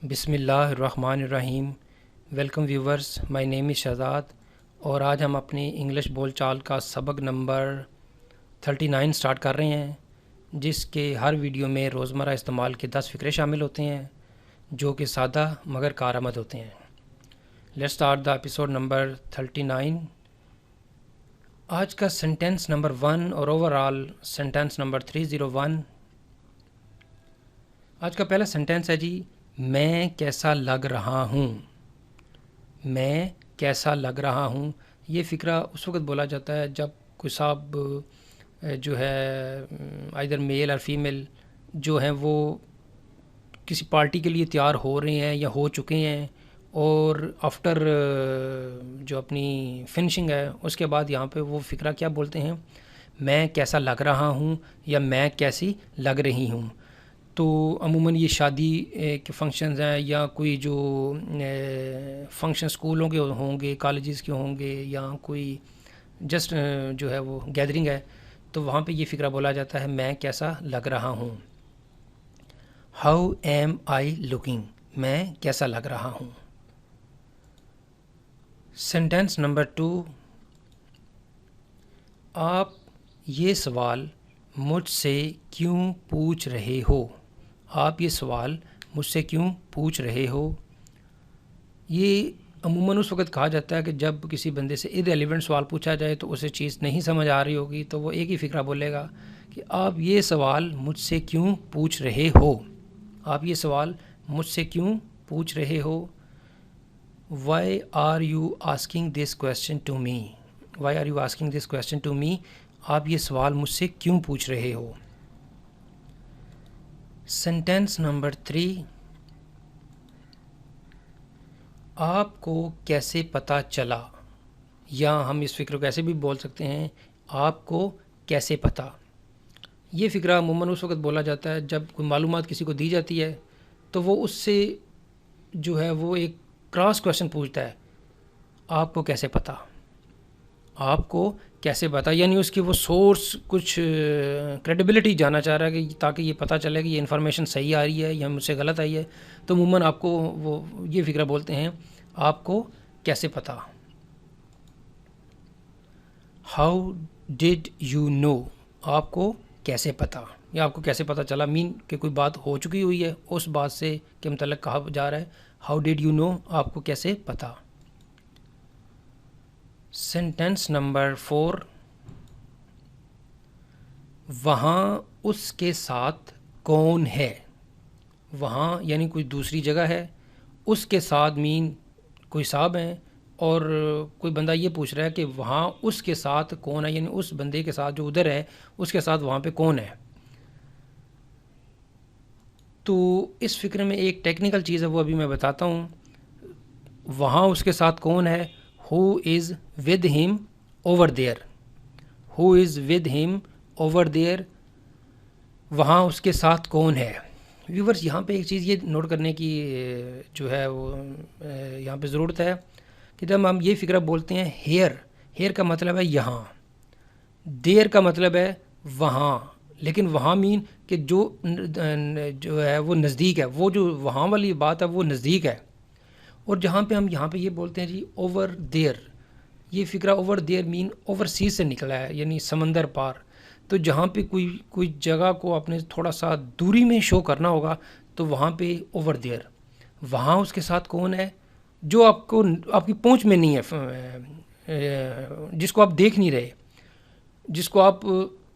بسم اللہ الرحمن الرحیم۔ ویلکم ویورز، مائی نیم از شہزاد اور آج ہم اپنی انگلش بول چال کا سبق نمبر 39 سٹارٹ کر رہے ہیں، جس کے ہر ویڈیو میں روزمرہ استعمال کے 10 فقرے شامل ہوتے ہیں جو کہ سادہ مگر کارآمد ہوتے ہیں۔ Let's start the episode number 39۔ آج کا سینٹینس نمبر 1 اور اوور آل سینٹینس نمبر 301۔ آج کا پہلا سینٹینس ہے جی، میں کیسا لگ رہا ہوں۔ میں کیسا لگ رہا ہوں، یہ فقرہ اس وقت بولا جاتا ہے جب کوئی صاحب جو ہے آئیدر میل اور فیمیل جو ہیں وہ کسی پارٹی کے لیے تیار ہو رہے ہیں یا ہو چکے ہیں، اور آفٹر جو اپنی فنشنگ ہے اس کے بعد یہاں پہ وہ فقرہ کیا بولتے ہیں، میں کیسا لگ رہا ہوں یا میں کیسی لگ رہی ہوں۔ تو عموماً یہ شادی کے فنکشنز ہیں یا کوئی جو فنکشن اسکولوں کے ہوں گے، کالجز کے ہوں گے، یا کوئی جسٹ جو ہے وہ گیدرنگ ہے، تو وہاں پہ یہ فقرہ بولا جاتا ہے میں کیسا لگ رہا ہوں۔ ہاؤ ایم آئی لکنگ، میں کیسا لگ رہا ہوں۔ سینٹینس نمبر 2، آپ یہ سوال مجھ سے کیوں پوچھ رہے ہو۔ آپ یہ سوال مجھ سے کیوں پوچھ رہے ہو۔ یہ عموماً اس وقت کہا جاتا ہے کہ جب کسی بندے سے ارریلیونٹ سوال پوچھا جائے تو اسے چیز نہیں سمجھ آ رہی ہوگی، تو وہ ایک ہی فقرہ بولے گا کہ آپ یہ سوال مجھ سے کیوں پوچھ رہے ہو۔ آپ یہ سوال مجھ سے کیوں پوچھ رہے ہو۔ Why are you asking this question to me. Why are you asking this question to me, آپ یہ سوال مجھ سے کیوں پوچھ رہے ہو۔ سینٹینس نمبر 3، آپ کو کیسے پتہ چلا، یا ہم اس فقرے کو ایسے بھی بول سکتے ہیں، آپ کو کیسے پتہ۔ یہ فقرہ عموماً اس وقت بولا جاتا ہے جب کوئی معلومات کسی کو دی جاتی ہے تو وہ اس سے جو ہے وہ ایک کراس کویسچن پوچھتا ہے، آپ کو کیسے پتہ۔ آپ کو کیسے پتہ، یعنی اس کی وہ سورس کچھ کریڈیبلٹی جانا چاہ رہا ہے کہ تاکہ یہ پتہ چلے کہ یہ انفارمیشن صحیح آ رہی ہے یا مجھ سے غلط آئی ہے، تو عموماً آپ کو وہ یہ فقرہ بولتے ہیں، آپ کو کیسے پتہ۔ ہاؤ ڈڈ یو نو، آپ کو کیسے پتہ یا آپ کو کیسے پتہ چلا، مین کہ کوئی بات ہو چکی ہوئی ہے، اس بات سے کے متعلق کہا جا رہا ہے ہاؤ ڈڈ یو نو، آپ کو کیسے پتہ۔ سینٹینس نمبر 4، وہاں اس کے ساتھ کون ہے۔ وہاں یعنی کوئی دوسری جگہ ہے، اس کے ساتھ مین کوئی صاحب ہیں، اور کوئی بندہ یہ پوچھ رہا ہے کہ وہاں اس کے ساتھ کون ہے، یعنی اس بندے کے ساتھ جو ادھر ہے اس کے ساتھ وہاں پہ کون ہے۔ تو اس فقرے میں ایک ٹیکنیکل چیز ہے، وہ ابھی میں بتاتا ہوں۔ وہاں اس کے ساتھ کون ہے، who is with him over there. Who is with him over there, وہاں اس کے ساتھ کون ہے۔ ویورز، یہاں پہ ایک چیز یہ نوٹ کرنے کی جو ہے وہ یہاں پہ ضرورت ہے کہ جب ہم یہ فقرہ بولتے ہیں ہیئر کا مطلب ہے یہاں، دیر کا مطلب ہے وہاں، لیکن وہاں مین کہ جو ہے وہ نزدیک ہے، وہ جو وہاں والی بات ہے وہ نزدیک ہے۔ اور جہاں پہ ہم یہاں پہ یہ بولتے ہیں جی اوور دیر، یہ فقرہ اوور دیر مین اوور سیز سے نکلا ہے، یعنی سمندر پار۔ تو جہاں پہ کوئی جگہ کو آپ نے تھوڑا سا دوری میں شو کرنا ہوگا تو وہاں پہ اوور دیر، وہاں اس کے ساتھ کون ہے جو آپ کی پہنچ میں نہیں ہے، جس کو آپ دیکھ نہیں رہے، جس کو آپ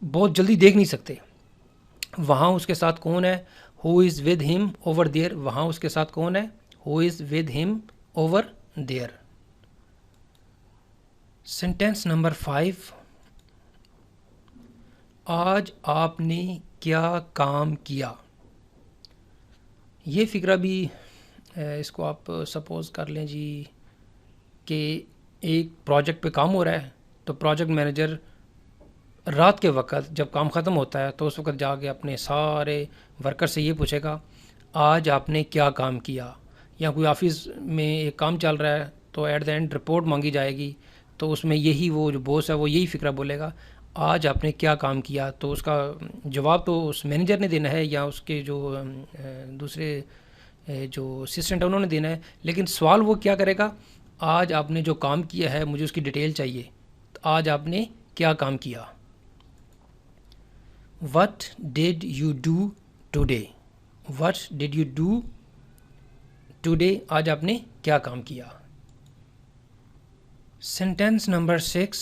بہت جلدی دیکھ نہیں سکتے، وہاں اس کے ساتھ کون ہے۔ Who is with him over there, وہاں اس کے ساتھ کون ہے، who is with him over there. Sentence number 5، آج آپ نے کیا کام کیا۔ یہ فقرہ بھی اس کو آپ سپوز کر لیں جی کہ ایک پروجیکٹ پہ کام ہو رہا ہے، تو پروجیکٹ مینیجر رات کے وقت جب کام ختم ہوتا ہے تو اس وقت جا کے اپنے سارے ورکر سے یہ پوچھے گا آج آپ نے کیا کام کیا۔ یا کوئی آفس میں ایک کام چل رہا ہے تو ایٹ دا اینڈ رپورٹ مانگی جائے گی، تو اس میں یہی وہ جو باس ہے وہ یہی فقرہ بولے گا آج آپ نے کیا کام کیا۔ تو اس کا جواب تو اس مینیجر نے دینا ہے یا اس کے جو دوسرے جو اسسٹنٹ ہے انہوں نے دینا ہے، لیکن سوال وہ کیا کرے گا، آج آپ نے جو کام کیا ہے مجھے اس کی ڈیٹیل چاہیے، تو آج آپ نے کیا کام کیا. What did you do today, what did you do today, آج آپ نے کیا کام کیا. سینٹینس نمبر 6،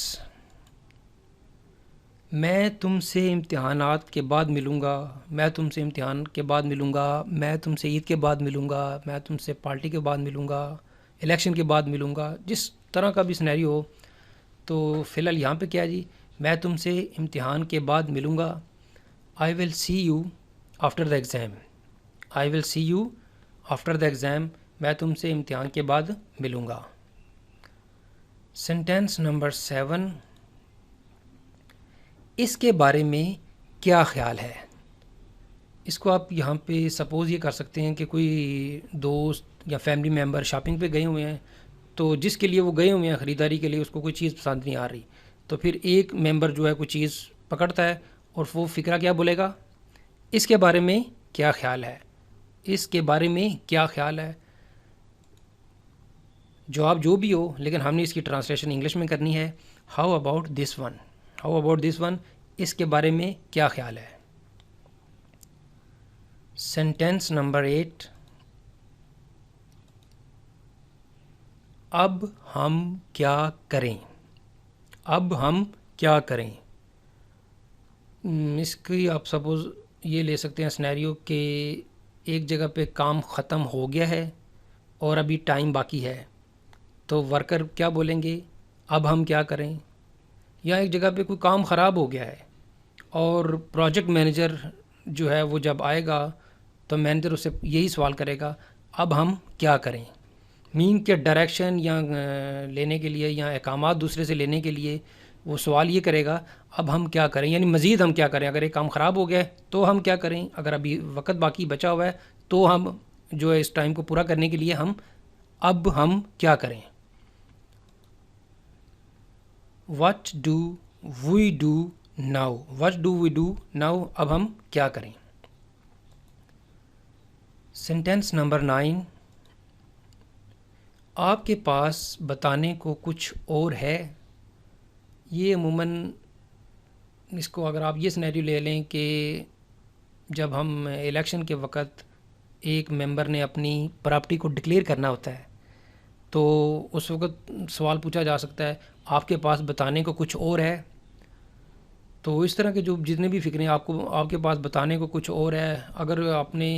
میں تم سے امتحانات کے بعد ملوں گا، میں تم سے امتحان کے بعد ملوں گا، میں تم سے عید کے بعد ملوں گا، میں تم سے پارٹی کے بعد ملوں گا، الیکشن کے بعد ملوں گا، جس طرح کا بھی سینیریو ہو. تو فی الحال یہاں پہ کیا جی، میں تم سے امتحان کے بعد ملوں گا. I will see you after the exam, I will see you after the exam, میں تم سے امتحان کے بعد ملوں گا. سینٹینس نمبر 7، اس کے بارے میں کیا خیال ہے. اس کو آپ یہاں پہ سپوز یہ کر سکتے ہیں کہ کوئی دوست یا فیملی ممبر شاپنگ پہ گئے ہوئے ہیں، تو جس کے لیے وہ گئے ہوئے ہیں خریداری کے لیے، اس کو کوئی چیز پسند نہیں آ رہی، تو پھر ایک ممبر جو ہے کوئی چیز پکڑتا ہے اور وہ فقرہ کیا بولے گا، اس کے بارے میں کیا خیال ہے، اس کے بارے میں کیا خیال ہے. جواب جو بھی ہو، لیکن ہم نے اس کی ٹرانسلیشن انگلش میں کرنی ہے. How about this one, how about this one, اس کے بارے میں کیا خیال ہے. سینٹینس نمبر 8، اب ہم کیا کریں، اب ہم کیا کریں. اس کی آپ سپوز یہ لے سکتے ہیں سینیریو کہ ایک جگہ پہ کام ختم ہو گیا ہے اور ابھی ٹائم باقی ہے، تو ورکر کیا بولیں گے، اب ہم کیا کریں. یا ایک جگہ پہ کوئی کام خراب ہو گیا ہے اور پروجیکٹ مینیجر جو ہے وہ جب آئے گا تو مینیجر اسے یہی سوال کرے گا، اب ہم کیا کریں. مین کے ڈائریکشن یا لینے کے لیے یا احکامات دوسرے سے لینے کے لیے وہ سوال یہ کرے گا، اب ہم کیا کریں، یعنی مزید ہم کیا کریں. اگر ایک کام خراب ہو گیا ہے تو ہم کیا کریں، اگر ابھی وقت باقی بچا ہوا ہے تو ہم جو ہے اس ٹائم کو پورا کرنے کے لیے اب ہم کیا کریں. What do we do now, what do we do now, اب ہم کیا کریں. سینٹینس نمبر 9، آپ کے پاس بتانے کو کچھ اور ہے. یہ عموماً اس کو اگر آپ یہ سینیریو لے لیں کہ جب ہم الیکشن کے وقت ایک ممبر نے اپنی پراپرٹی کو ڈکلیئر کرنا ہوتا ہے تو اس وقت سوال پوچھا جا سکتا ہے، آپ کے پاس بتانے کو کچھ اور ہے. تو اس طرح کے جو جتنے بھی فکریں آپ کے پاس بتانے کو کچھ اور ہے. اگر آپ نے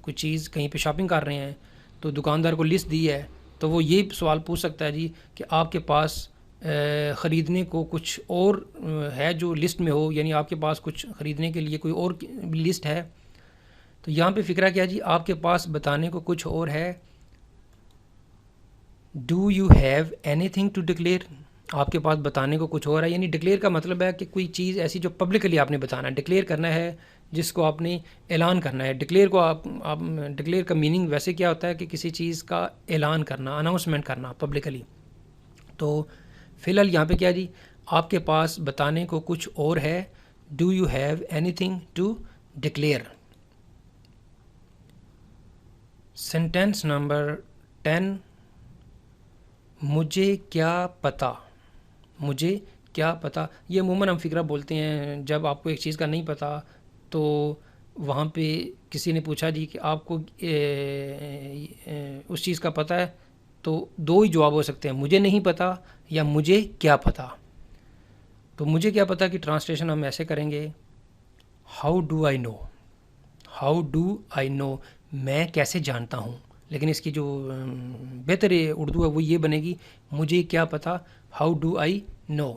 کوئی چیز کہیں پہ شاپنگ کر رہے ہیں تو دکاندار کو لسٹ دی ہے تو وہ یہ سوال پوچھ سکتا ہے جی کہ آپ کے پاس خریدنے کو کچھ اور ہے جو لسٹ میں ہو، یعنی آپ کے پاس کچھ خریدنے کے لیے کوئی اور لسٹ ہے. تو یہاں پہ فکرہ کیا جی، آپ کے پاس بتانے کو کچھ اور ہے. Do you have anything to declare, آپ کے پاس بتانے کو کچھ اور ہے. یعنی ڈکلیئر کا مطلب ہے کہ کوئی چیز ایسی جو پبلکلی آپ نے بتانا ہے، ڈکلیئر کرنا ہے، جس کو آپ نے اعلان کرنا ہے. ڈکلیئر کو آپ ڈکلیئر کا میننگ ویسے کیا ہوتا ہے کہ کسی چیز کا اعلان کرنا، اناؤنسمنٹ کرنا پبلکلی. تو فی الحال یہاں پہ کیا جی، آپ کے پاس بتانے کو کچھ اور ہے. Do you have anything to declare. Sentence number 10، مجھے کیا پتہ، مجھے کیا پتہ. یہ عموماً ہم فکرہ بولتے ہیں جب آپ کو ایک چیز کا نہیں پتہ تو وہاں پہ کسی نے پوچھا جی کہ آپ کو اس چیز کا پتہ ہے، تو دو ہی جواب ہو سکتے ہیں، مجھے نہیں پتہ یا مجھے کیا پتہ. تو مجھے کیا پتہ کی ٹرانسلیشن ہم ایسے کریں گے، how do I know, how do I know, میں کیسے جانتا ہوں. لیکن اس کی جو بہتر اردو ہے وہ یہ بنے گی، مجھے کیا پتہ، how do I know.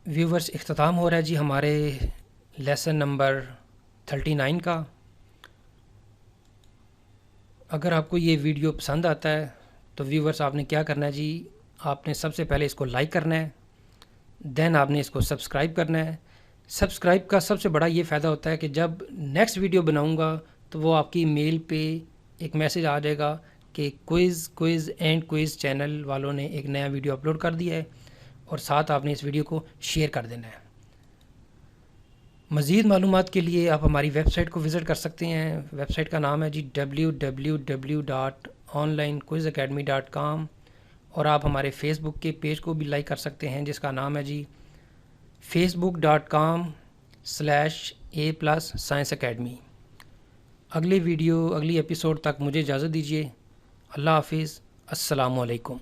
Viewers, اختتام ہو رہا ہے جی ہمارے لیسن نمبر 39 کا. اگر آپ کو یہ ویڈیو پسند آتا ہے تو ویورز آپ نے کیا کرنا ہے جی، آپ نے سب سے پہلے اس کو لائک کرنا ہے، دین آپ نے اس کو سبسکرائب کرنا ہے. سبسکرائب کا سب سے بڑا یہ فائدہ ہوتا ہے کہ جب نیکسٹ ویڈیو بناؤں گا تو وہ آپ کی میل پہ ایک میسج آ جائے گا کہ کوئز اینڈ کوئز چینل والوں نے ایک نیا ویڈیو اپلوڈ کر دیا ہے، اور ساتھ آپ نے اس ویڈیو کو شیئر کر دینا ہے. مزید معلومات کے لیے آپ ہماری ویب سائٹ کو وزٹ کر سکتے ہیں. ویب سائٹ کا نام ہے جی www.onlinequizacademy.com، اور آپ ہمارے فیس بک کے پیج کو بھی لائک کر سکتے ہیں جس کا نام ہے جی facebook.com/A+ Academy. اگلی ایپیسوڈ تک مجھے اجازت دیجیے. اللہ حافظ. السلام علیکم.